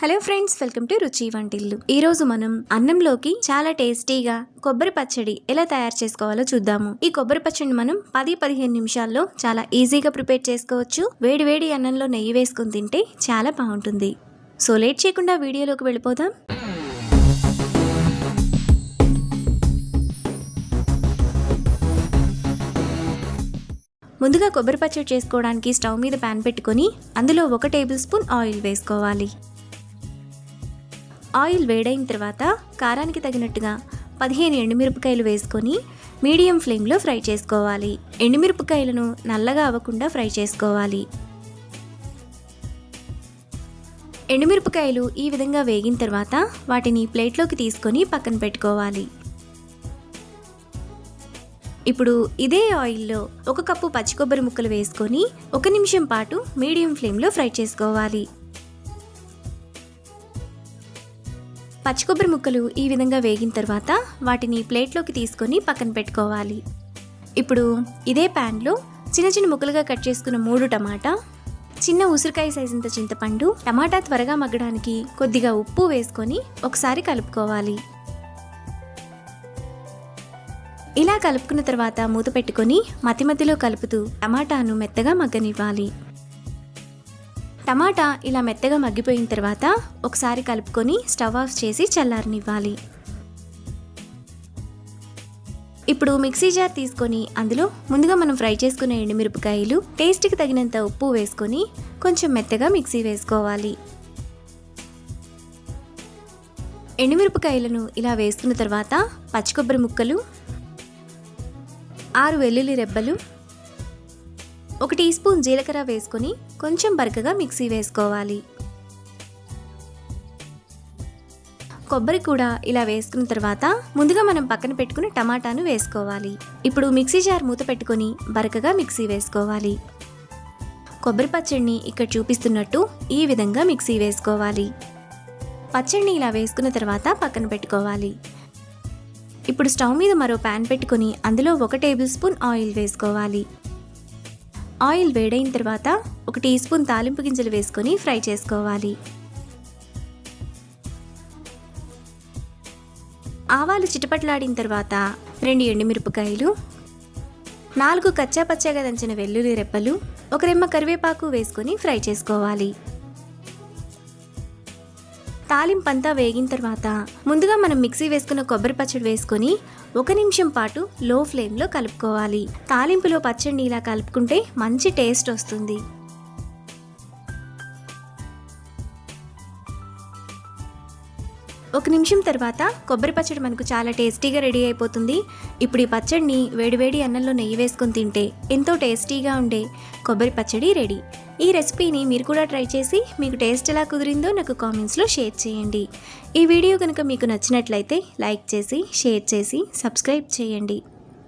Hello friends, welcome to రుచి వంటిల్లు. ఈ రోజు మనం అన్నంలోకి చాలా టేస్టీగా కొబ్బరి పచ్చడి ఎలా తయారు చేసుకోవాలో చూద్దాము. ఈ కొబ్బరి పచ్చడిని మనం 10-15 నిమిషాల్లో చాలా ఈజీగా ప్రిపేర్ చేసుకోవచ్చు. వేడి వేడి అన్నంలో నెయ్యి వేసుకొని తింటే చాలా బాగుంటుంది. సో లేట్ చేయకుండా వీడియోలోకి వెళ్ళిపోదాం. ముందుగా కొబ్బరి పచ్చడి చేసుకోవడానికి స్టవ్ మీద ప్యాన్ పెట్టుకొని అందులో 1 టేబుల్ స్పూన్ ఆయిల్ వేసుకోవాలి. ఆయిల్ వేడైన తర్వాత కారానికి తగినట్టుగా 15 ఎండుమిరపకాయలు వేసుకొని మీడియం ఫ్లేమ్లో ఫ్రై చేసుకోవాలి. ఎండుమిరపకాయలను నల్లగా అవ్వకుండా ఫ్రై చేసుకోవాలి. ఎండుమిరపకాయలు ఈ విధంగా వేగిన తర్వాత వాటిని ప్లేట్లోకి తీసుకొని పక్కన పెట్టుకోవాలి. ఇప్పుడు ఇదే ఆయిల్లో 1 కప్పు పచ్చి కొబ్బరి ముక్కలు వేసుకొని 1 నిమిషం పాటు మీడియం ఫ్లేమ్లో ఫ్రై చేసుకోవాలి. పచ్చి కొబ్బరి ముక్కలు ఈ విధంగా వేగిన తర్వాత వాటిని ప్లేట్లోకి తీసుకొని పక్కన పెట్టుకోవాలి. ఇప్పుడు ఇదే ప్యాన్లో చిన్న చిన్న ముక్కలుగా కట్ చేసుకున్న 3 టమాటా, చిన్న ఉసిరికాయ సైజంత చింతపండు, టమాటా త్వరగా మగ్గడానికి కొద్దిగా ఉప్పు వేసుకొని ఒకసారి కలుపుకోవాలి. ఇలా కలుపుకున్న తర్వాత మూత పెట్టుకొని మధ్య మధ్యలో కలుపుతూ టమాటాను మెత్తగా మగ్గనివ్వాలి. టమాటా ఇలా మెత్తగా మగ్గిపోయిన తర్వాత ఒకసారి కలుపుకొని స్టవ్ ఆఫ్ చేసి చల్లారనివ్వాలి. ఇప్పుడు మిక్సీ జార్ తీసుకొని అందులో ముందుగా మనం ఫ్రై చేసుకున్న ఎండుమిరపకాయలు, టేస్ట్కి తగినంత ఉప్పు వేసుకొని కొంచెం మెత్తగా మిక్సీ వేసుకోవాలి. ఎండుమిరపకాయలను ఇలా వేసుకున్న తర్వాత పచ్చి కొబ్బరి ముక్కలు, 6 వెల్లుల్లి రెబ్బలు, 1 టీ స్పూన్ జీలకర్ర వేసుకొని కొంచెం బరకగా మిక్సీ వేసుకోవాలి. కొబ్బరి కూడా ఇలా వేసుకున్న తర్వాత ముందుగా మనం పక్కన పెట్టుకుని టమాటాను వేసుకోవాలి. ఇప్పుడు మిక్సీ జార్ మూత పెట్టుకొని బరకగా మిక్సీ వేసుకోవాలి. కొబ్బరి పచ్చడిని ఇక్కడ చూపిస్తున్నట్టు ఈ విధంగా మిక్సీ వేసుకోవాలి. పచ్చడిని ఇలా వేసుకున్న తర్వాత పక్కన పెట్టుకోవాలి. ఇప్పుడు స్టవ్ మీద మరో ప్యాన్ పెట్టుకొని అందులో 1 టేబుల్ స్పూన్ ఆయిల్ వేసుకోవాలి. ఆయిల్ వేడైన తర్వాత 1 టీ స్పూన్ తాలింపు గింజలు వేసుకొని ఫ్రై చేసుకోవాలి. ఆవాలు చిటపట్లాడిన తర్వాత 2 ఎండుమిరపకాయలు, 4 కచ్చా పచ్చగా దంచిన వెల్లుల్లి రెబ్బలు, 1 రెమ్మ కరివేపాకు వేసుకొని ఫ్రై చేసుకోవాలి. తాలింపంతా వేగిన తర్వాత ముందుగా మనం మిక్సీ వేసుకున్న కొబ్బరి పచ్చడి వేసుకొని 1 నిమిషం పాటు లో ఫ్లేమ్లో కలుపుకోవాలి. తాలింపులో పచ్చడిని ఇలా కలుపుకుంటే మంచి టేస్ట్ వస్తుంది. ఒక నిమిషం తర్వాత కొబ్బరి పచ్చడి మనకు చాలా టేస్టీగా రెడీ అయిపోతుంది. ఇప్పుడు ఈ పచ్చడిని వేడివేడి అన్నంలో నెయ్యి వేసుకొని తింటే ఎంతో టేస్టీగా ఉండే కొబ్బరి పచ్చడి రెడీ. ఈ రెసిపీని మీరు కూడా ట్రై చేసి మీకు టేస్ట్ ఎలా కుదిరిందో నాకు కామెంట్స్లో షేర్ చేయండి. ఈ వీడియో కనుక మీకు నచ్చినట్లయితే లైక్ చేసి, షేర్ చేసి, సబ్స్క్రైబ్ చేయండి.